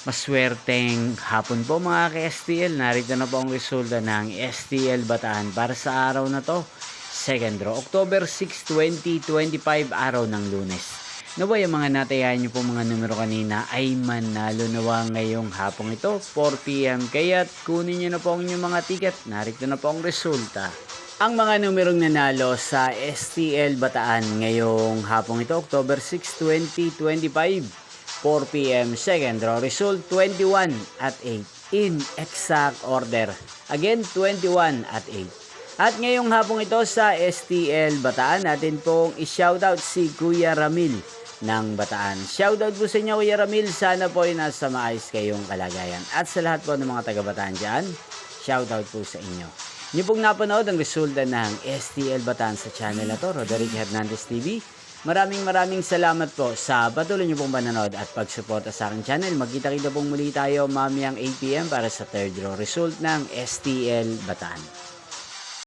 Maswerteng hapon po mga ka-STL. Narito na po ang resulta ng STL Bataan para sa araw na to. Second draw, October 6, 2025, araw ng Lunes. Naway ang mga natayahan niyo po mga numero kanina ay manalo nawa ngayong hapong ito, 4 p.m. Kaya't kunin niyo na po ang inyong mga ticket. Narito na po ang resulta. Ang mga numerong nanalo sa STL Bataan ngayong hapong ito, October 6, 2025, 4 p.m. Second draw result 21 at 8 in exact order. Again 21 at 8. At ngayong hapong ito sa STL Bataan, natin pong i-shoutout si Kuya Ramil ng Bataan. Shoutout po sa inyo Kuya Ramil, sana po ay nasa maayos kayong kalagayan. At sa lahat po ng mga taga Bataan dyan, shoutout po sa inyo. Niyo pong napanood ang resulta ng STL Bataan sa channel na to, Roderick Hernandez TV. Maraming salamat po sa patuloy niyo pong panonood at pagsuporta sa aking channel. Magkita-kita pong muli tayo mamayang 8 p.m. para sa third draw result ng STL Bataan.